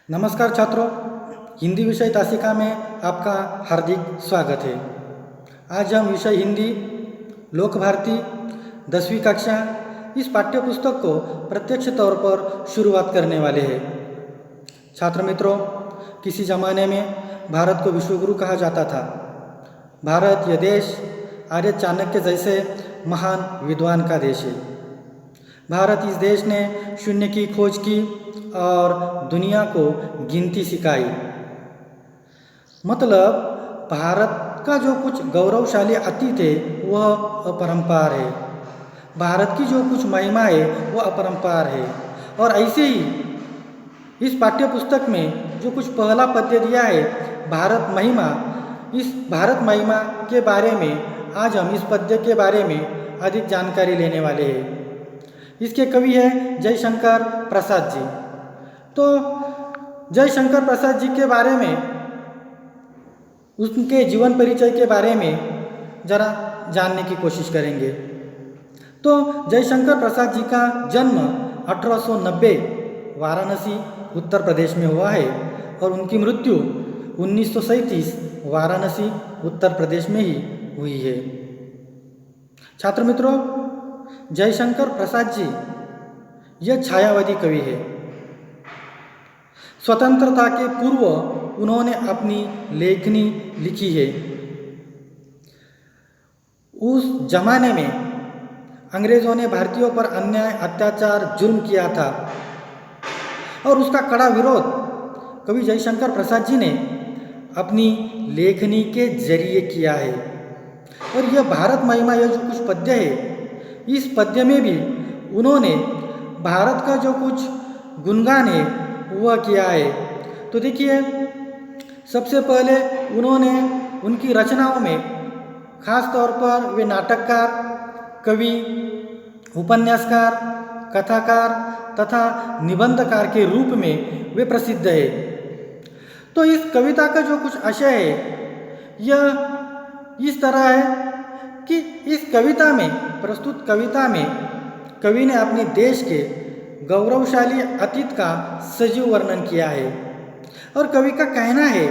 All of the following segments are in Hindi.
नमस्कार छात्रों, हिंदी विषय तासिका में आपका हार्दिक स्वागत है। आज हम विषय हिंदी लोक भारती 10वीं कक्षा इस पाठ्य पुस्तक को प्रत्यक्ष तौर पर शुरुआत करने वाले हैं। छात्र मित्रों, किसी ज़माने में भारत को विश्वगुरु कहा जाता था। भारत यह देश आर्य चाणक्य जैसे महान विद्वान का देश है। भारत इस देश ने शून्य की खोज की और दुनिया को गिनती सिखाई। मतलब भारत का जो कुछ गौरवशाली अतीत है वह अपरंपार है। भारत की जो कुछ महिमा है वह अपरंपार है। और ऐसे ही इस पाठ्य पुस्तक में जो कुछ पहला पद्य दिया है भारत महिमा, इस भारत महिमा के बारे में आज हम इस पद्य के बारे में अधिक जानकारी लेने वाले हैं। इसके कवि हैं जयशंकर प्रसाद जी। तो जयशंकर प्रसाद जी के बारे में, उनके जीवन परिचय के बारे में जरा जानने की कोशिश करेंगे। तो जयशंकर प्रसाद जी का जन्म 1890 वाराणसी उत्तर प्रदेश में हुआ है और उनकी मृत्यु 1937 वाराणसी उत्तर प्रदेश में ही हुई है। छात्र मित्रों, जयशंकर प्रसाद जी यह छायावादी कवि है। स्वतंत्रता के पूर्व उन्होंने अपनी लेखनी लिखी है। उस जमाने में अंग्रेज़ों ने भारतीयों पर अन्याय, अत्याचार, जुर्म किया था और उसका कड़ा विरोध कवि जयशंकर प्रसाद जी ने अपनी लेखनी के जरिए किया है। और यह भारत महिमा, यह जो कुछ पद्य है, इस पद्य में भी उन्होंने भारत का जो कुछ गुणगान है वह किया है। तो देखिए, सबसे पहले उन्होंने उनकी रचनाओं में खास तौर पर वे नाटककार, कवि, उपन्यासकार, कथाकार तथा निबंधकार के रूप में वे प्रसिद्ध है। तो इस कविता का जो कुछ आशय है यह इस तरह है कि इस कविता में, प्रस्तुत कविता में कवि ने अपने देश के गौरवशाली अतीत का सजीव वर्णन किया है। और कवि का कहना है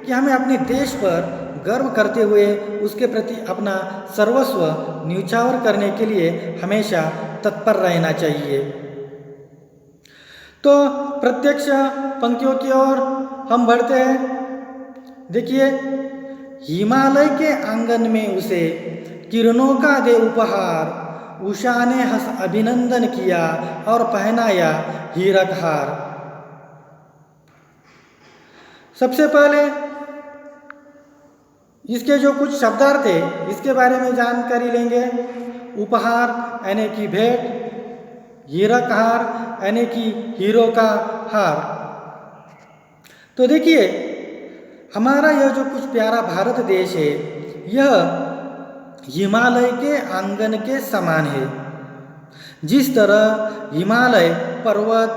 कि हमें अपने देश पर गर्व करते हुए उसके प्रति अपना सर्वस्व न्यौछावर करने के लिए हमेशा तत्पर रहना चाहिए। तो प्रत्यक्ष पंक्तियों की ओर हम बढ़ते हैं। देखिए, हिमालय के आंगन में उसे किरणों का दे उपहार, उषा ने हंस अभिनंदन किया और पहनाया हीरक हार। सबसे पहले इसके जो कुछ शब्दार्थ है इसके बारे में जानकारी लेंगे। उपहार यानी कि भेंट, हीरक हार यानी कि हीरो का हार। तो देखिए, हमारा यह जो कुछ प्यारा भारत देश है यह हिमालय के आंगन के समान है। जिस तरह हिमालय पर्वत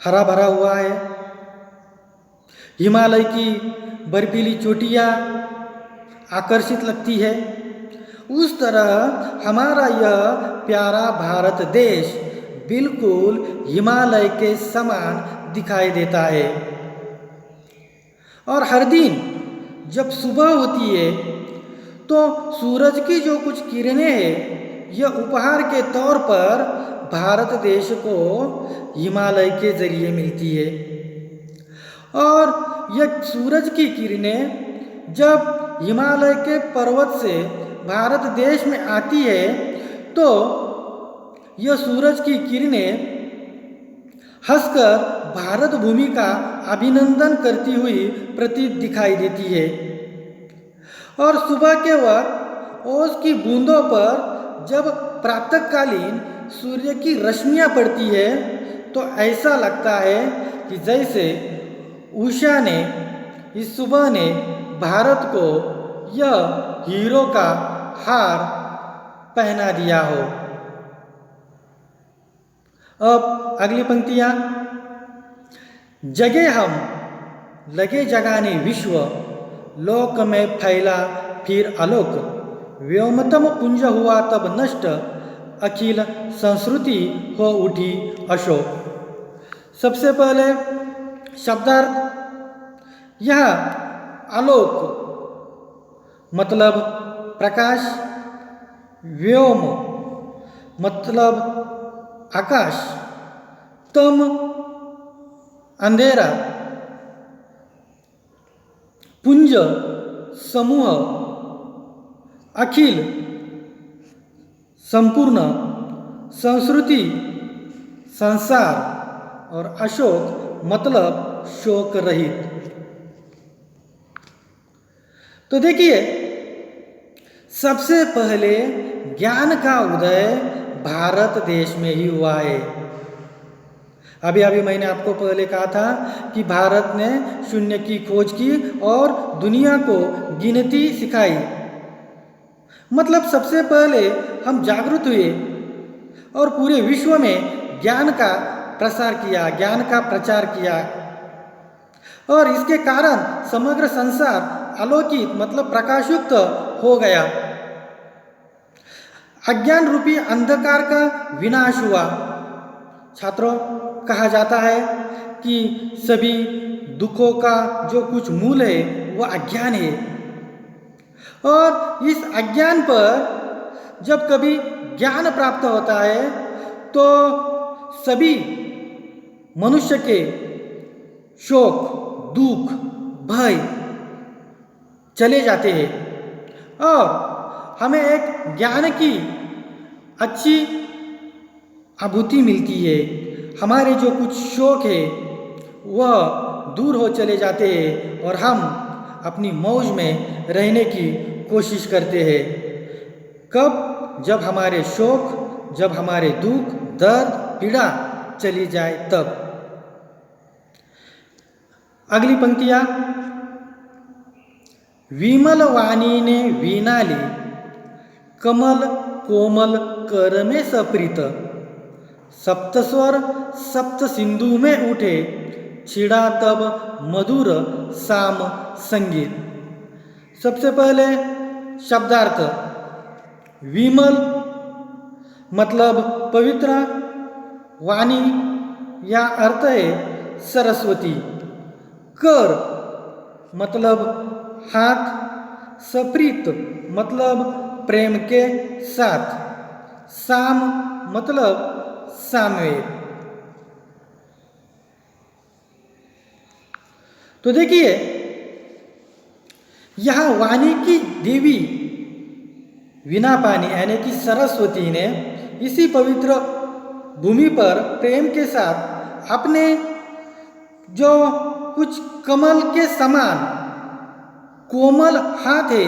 हरा भरा हुआ है, हिमालय की बर्फीली चोटियाँ आकर्षित लगती है, उस तरह हमारा यह प्यारा भारत देश बिल्कुल हिमालय के समान दिखाई देता है। और हर दिन जब सुबह होती है तो सूरज की जो कुछ किरणें हैं यह उपहार के तौर पर भारत देश को हिमालय के जरिए मिलती है। और यह सूरज की किरणें जब हिमालय के पर्वत से भारत देश में आती है तो यह सूरज की किरणें हंसकर भारत भूमि का अभिनंदन करती हुई प्रतीत दिखाई देती है। और सुबह के वक्त ओस की बूंदों पर जब प्रातःकालीन सूर्य की रश्मियाँ पड़ती है तो ऐसा लगता है कि जैसे उषा ने, इस सुबह ने भारत को यह हीरो का हार पहना दिया हो। अब अगली पंक्तियाँ। जगे हम लगे जगाने विश्व, लोक में फैला फिर आलोक, व्योमतम पुंज हुआ तब नष्ट, अखिल संस्कृति हो उठी अशोक। सबसे पहले शब्दार्थ, यह आलोक मतलब प्रकाश, व्योम मतलब आकाश, तम अंधेरा, पुंज समूह, अखिल संपूर्ण, संस्कृति संसार और अशोक मतलब शोक रहित। तो देखिए, सबसे पहले ज्ञान का उदय भारत देश में ही हुआ है। अभी अभी मैंने आपको पहले कहा था कि भारत ने शून्य की खोज की और दुनिया को गिनती सिखाई। मतलब सबसे पहले हम जागरूक हुए और पूरे विश्व में ज्ञान का प्रसार किया, ज्ञान का प्रचार किया, और इसके कारण समग्र संसार आलोकित मतलब प्रकाशयुक्त हो गया। अज्ञान रूपी अंधकार का विनाश हुआ। छात्रों, कहा जाता है कि सभी दुखों का जो कुछ मूल है वह अज्ञान है, और इस अज्ञान पर जब कभी ज्ञान प्राप्त होता है तो सभी मनुष्य के शोक, दुख, भय चले जाते हैं और हमें एक ज्ञान की अच्छी अनुभूति मिलती है। हमारे जो कुछ शौक है वह दूर हो चले जाते हैं और हम अपनी मौज में रहने की कोशिश करते हैं। कब? जब हमारे शौक, जब हमारे दुख, दर्द, पीड़ा चली जाए तब। अगली पंक्तियां, विमल वाणी ने वीणा ली, कमल कोमल कर में सप्रीत, सप्तस्वर सप्त सिंधु में उठे, छिड़ा तब मधुर साम संगीत। सबसे पहले शब्दार्थ, विमल मतलब पवित्र, वाणी या अर्थ है सरस्वती, कर मतलब हाथ, सप्रीत मतलब प्रेम के साथ, साम मतलब सामवेद। तो देखिए, यहां वाणी की देवी वीणा पानी यानी कि सरस्वती ने इसी पवित्र भूमि पर प्रेम के साथ अपने जो कुछ कमल के समान कोमल हाथ है,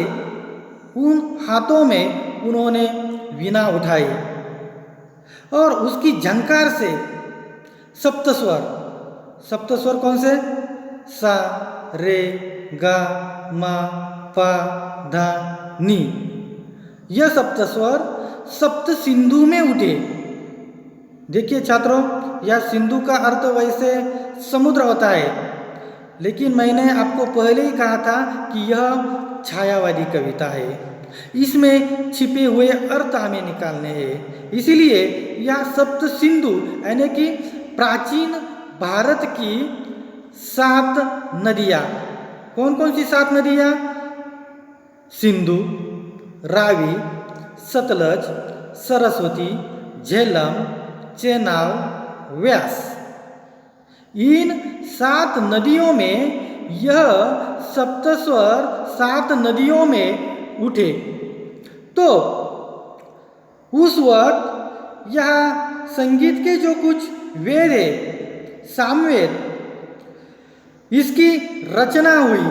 उन हाथों में उन्होंने वीणा उठाई और उसकी झंकार से सप्तस्वर, सप्तस्वर कौन से? सा, रे, गा, मा, पा, धा, नी, यह सप्तस्वर सप्त सिंधु में उठे। देखिए छात्रों, यह सिंधु का अर्थ वैसे समुद्र होता है, लेकिन मैंने आपको पहले ही कहा था कि यह छायावादी कविता है, इसमें छिपे हुए अर्थ हमें निकालने हैं। इसीलिए यह सप्त सिंधु यानी कि प्राचीन भारत की 7 नदियाँ, कौन कौन सी 7 नदियाँ? सिंधु, रावी, सतलज, सरस्वती, झेलम, चेनाब, व्यास, इन 7 नदियों में यह सप्तस्वर 7 नदियों में उठे। तो उस वक्त यह संगीत के जो कुछ वेद है, सामवेद, इसकी रचना हुई,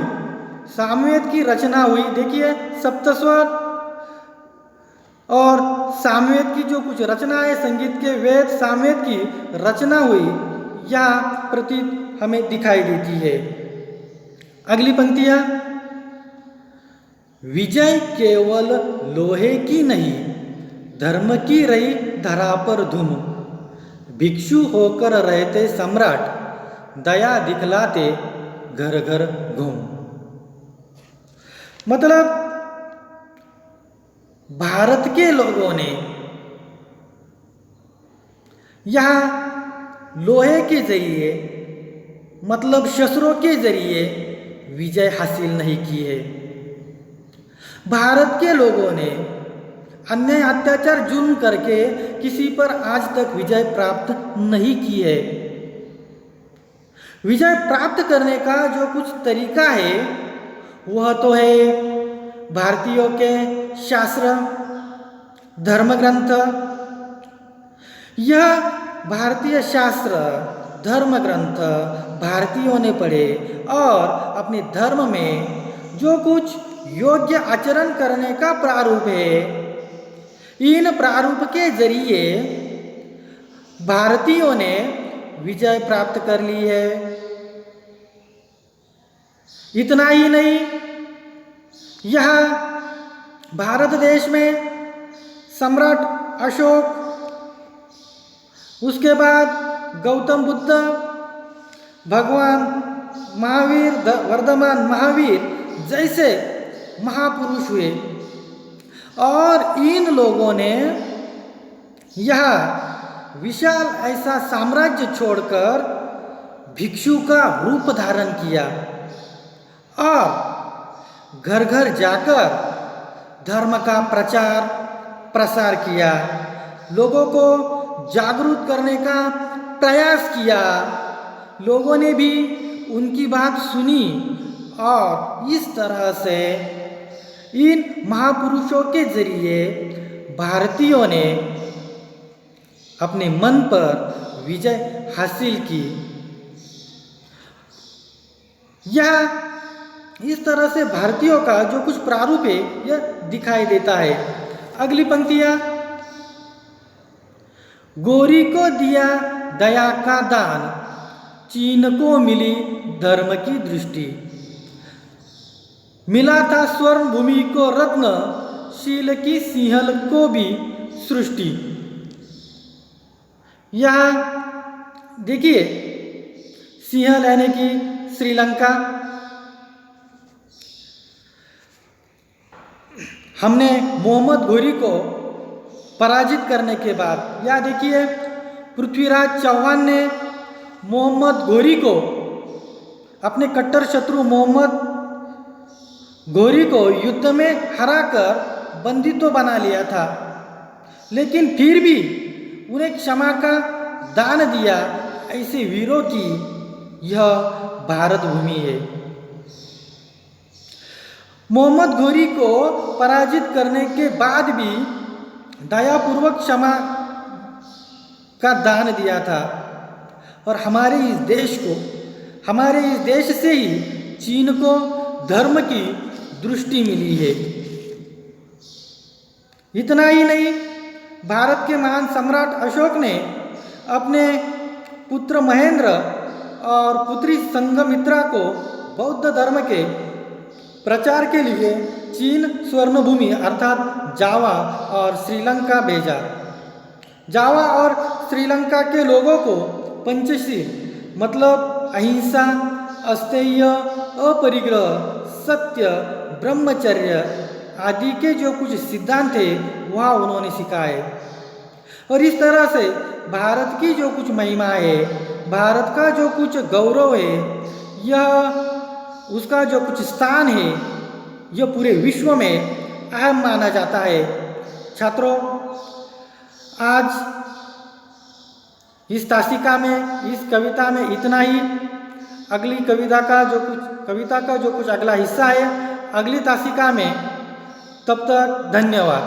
सामवेद की रचना हुई। देखिए, सप्तस्वर और सामवेद की जो कुछ रचना है, संगीत के वेद सामवेद की रचना हुई, यह प्रतीत हमें दिखाई देती है। अगली पंक्तियां, विजय केवल लोहे की नहीं, धर्म की रही धरा पर धूम, भिक्षु होकर रहते सम्राट, दया दिखलाते घर घर घूम। मतलब भारत के लोगों ने यहाँ लोहे के जरिए मतलब शस्त्रों के जरिए विजय हासिल नहीं की है। भारत के लोगों ने अन्याय अत्याचार जुल्म करके किसी पर आज तक विजय प्राप्त नहीं की है। विजय प्राप्त करने का जो कुछ तरीका है वह तो है भारतीयों के शास्त्र, धर्म ग्रंथ। यह भारतीय शास्त्र, धर्म ग्रंथ भारतीयों ने पढ़े और अपने धर्म में जो कुछ योग्य आचरण करने का प्रारूप है, इन प्रारूप के जरिए भारतीयों ने विजय प्राप्त कर ली है। इतना ही नहीं, यह भारत देश में सम्राट अशोक, उसके बाद गौतम बुद्ध, भगवान महावीर, वर्धमान महावीर जैसे महापुरुष हुए और इन लोगों ने यह विशाल ऐसा साम्राज्य छोड़कर भिक्षु का रूप धारण किया और घर घर जाकर धर्म का प्रचार प्रसार किया, लोगों को जागरूक करने का प्रयास किया। लोगों ने भी उनकी बात सुनी और इस तरह से इन महापुरुषों के जरिए भारतीयों ने अपने मन पर विजय हासिल की। यह इस तरह से भारतीयों का जो कुछ प्रारूप है यह दिखाई देता है। अगली पंक्तियां, गोरी को दिया दया का दान, चीन को मिली धर्म की दृष्टि, मिला था स्वर्ण भूमि को रत्न, शील की सिंहल को भी सृष्टि। यहाँ देखिए, सिंहल यानी कि श्रीलंका। हमने मोहम्मद घोरी को पराजित करने के बाद, या देखिए पृथ्वीराज चौहान ने मोहम्मद घोरी को, अपने कट्टर शत्रु मोहम्मद घोरी को युद्ध में हराकर बंदी तो बना लिया था, लेकिन फिर भी उन्हें क्षमा का दान दिया। ऐसे वीरों की यह भारत भूमि है। मोहम्मद घोरी को पराजित करने के बाद भी दयापूर्वक क्षमा का दान दिया था और हमारे इस देश को, हमारे इस देश से ही चीन को धर्म की दृष्टि मिली है। इतना ही नहीं, भारत के महान सम्राट अशोक ने अपने पुत्र महेंद्र और पुत्री संघमित्रा को बौद्ध धर्म के प्रचार के लिए चीन स्वर्णभूमि अर्थात जावा और श्रीलंका भेजा। जावा और श्रीलंका के लोगों को पंचशील मतलब अहिंसा, अस्तेय, अपरिग्रह, सत्य, ब्रह्मचर्य आदि के जो कुछ सिद्धांत थे वह उन्होंने सिखाए। और इस तरह से भारत की जो कुछ महिमा है, भारत का जो कुछ गौरव है, यह उसका जो कुछ स्थान है, यह पूरे विश्व में अहम माना जाता है। छात्रों, आज इस तासिका में, इस कविता में इतना ही। अगली कविता का जो कुछ अगला हिस्सा है अगली तासिका में। तब तक धन्यवाद।